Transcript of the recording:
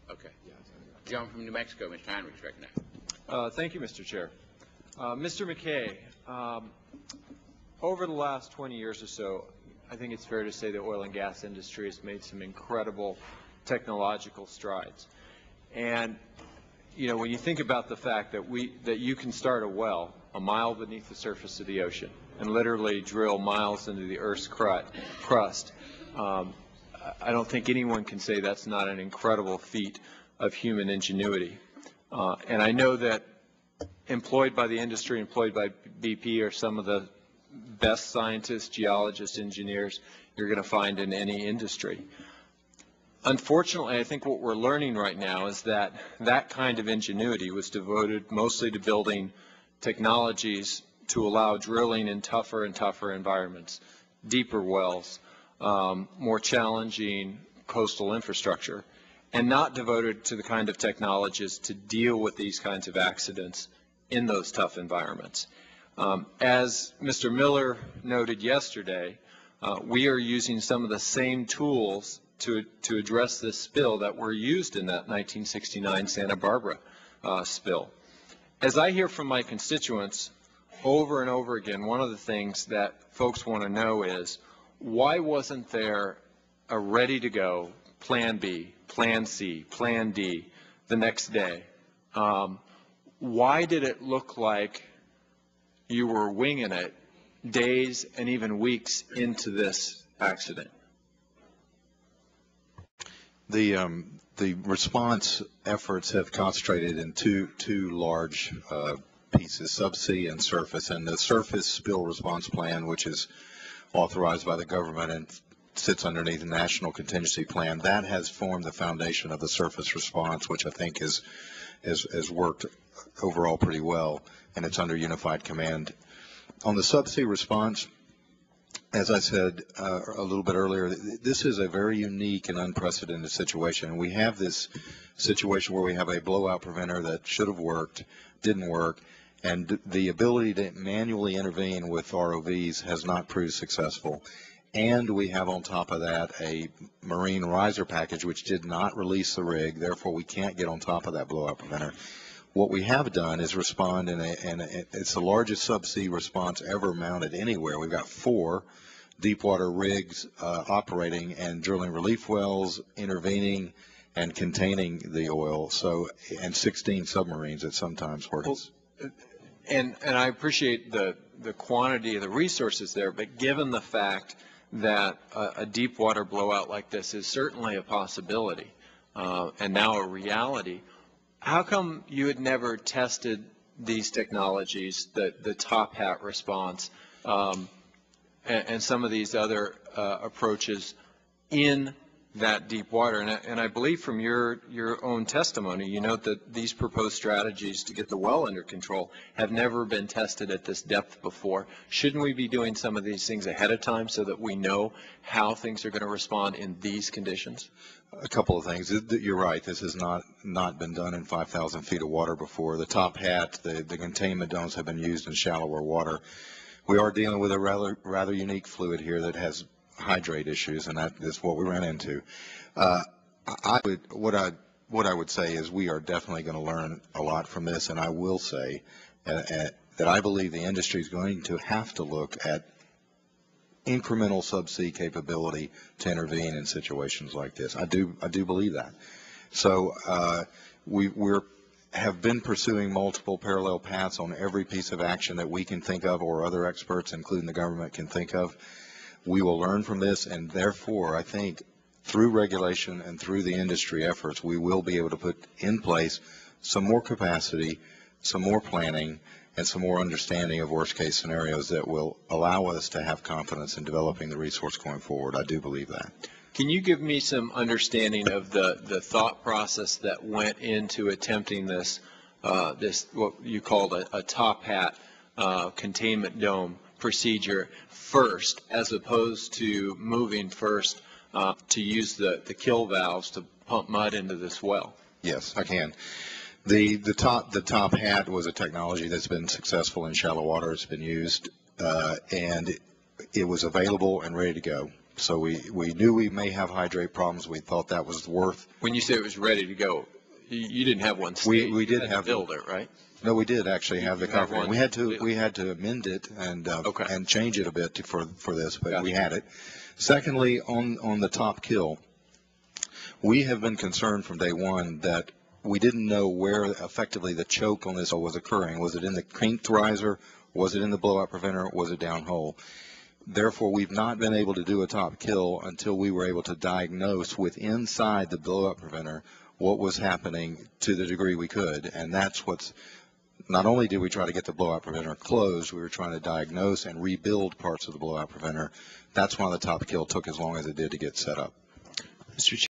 Okay. Gentleman from New Mexico, Mr. Heinrich, is recognized. Thank you, Mr. Chair. Mr. McKay, over the last 20 years or so, I think it's fair to say the oil and gas industry has made some incredible technological strides. And, you know, when you think about the fact that you can start a well a mile beneath the surface of the ocean and literally drill miles into the Earth's crust, I don't think anyone can say that's not an incredible feat of human ingenuity. And I know that employed by the industry, employed by BP, are some of the best scientists, geologists, engineers you're going to find in any industry. Unfortunately, I think what we're learning right now is that that kind of ingenuity was devoted mostly to building technologies to allow drilling in tougher and tougher environments, deeper wells, more challenging coastal infrastructure, and not devoted to the kind of technologies to deal with these kinds of accidents in those tough environments. As Mr. Miller noted yesterday, we are using some of the same tools to address this spill that were used in that 1969 Santa Barbara spill. As I hear from my constituents over and over again, one of the things that folks want to know is, why wasn't there a ready-to-go Plan B, Plan C, Plan D the next day? Why did it look like you were winging it days and even weeks into this accident? The response efforts have concentrated in two large pieces, subsea and surface. And the surface spill response plan, which is authorized by the government and sits underneath the National Contingency Plan, that has formed the foundation of the surface response, which I think has worked overall pretty well, and it's under unified command. On the subsea response, as I said a little bit earlier, this is a very unique and unprecedented situation. We have this situation where we have a blowout preventer that should have worked, didn't work, and the ability to manually intervene with ROVs has not proved successful. And we have on top of that a marine riser package which did not release the rig, therefore we can't get on top of that blowout preventer. What we have done is respond it's the largest subsea response ever mounted anywhere. We've got 4 deepwater rigs operating and drilling relief wells, intervening and containing the oil, and 16 submarines at sometimes working. Well, and I appreciate the quantity of the resources there, but given the fact that a deep water blowout like this is certainly a possibility and now a reality, how come you had never tested these technologies, the top hat response, and some of these other approaches in that deep water? And I believe from your own testimony, you note that these proposed strategies to get the well under control have never been tested at this depth before. Shouldn't we be doing some of these things ahead of time so that we know how things are going to respond in these conditions? A couple of things. You're right. This has not been done in 5,000 feet of water before. The top hat, the containment domes have been used in shallower water. We are dealing with a rather unique fluid here that has hydrate issues, and that is what we ran into. What I would say is we are definitely going to learn a lot from this, and I will say that I believe the industry is going to have to look at incremental subsea capability to intervene in situations like this. I do believe that. So we have been pursuing multiple parallel paths on every piece of action that we can think of, or other experts, including the government, can think of. We will learn from this, and therefore, I think, through regulation and through the industry efforts, we will be able to put in place some more capacity, some more planning, and some more understanding of worst-case scenarios that will allow us to have confidence in developing the resource going forward. I do believe that. Can you give me some understanding of the thought process that went into attempting this, what you called a top hat containment dome procedure first, as opposed to moving first to use the kill valves to pump mud into this well? Yes, I can. The top hat was a technology that's been successful in shallow water. It's been used, and it was available and ready to go. So we knew we may have hydrate problems. We thought that was worth. When you say it was ready to go, you didn't have one state. We did You had have to build it, right? No, we did actually have the You had copy. one. We had to amend it and Okay. and change it a bit for this, but we Gotcha. had it. Secondly, on the top kill, we have been concerned from day one that we didn't know where effectively the choke on this was occurring. Was it in the kinked riser? Was it in the blowout preventer? Was it downhole? Therefore, we've not been able to do a top kill until we were able to diagnose with inside the blowout preventer what was happening to the degree we could. And that's what's, not only did we try to get the blowout preventer closed, we were trying to diagnose and rebuild parts of the blowout preventer. That's why the top kill took as long as it did to get set up. Mr. Chair.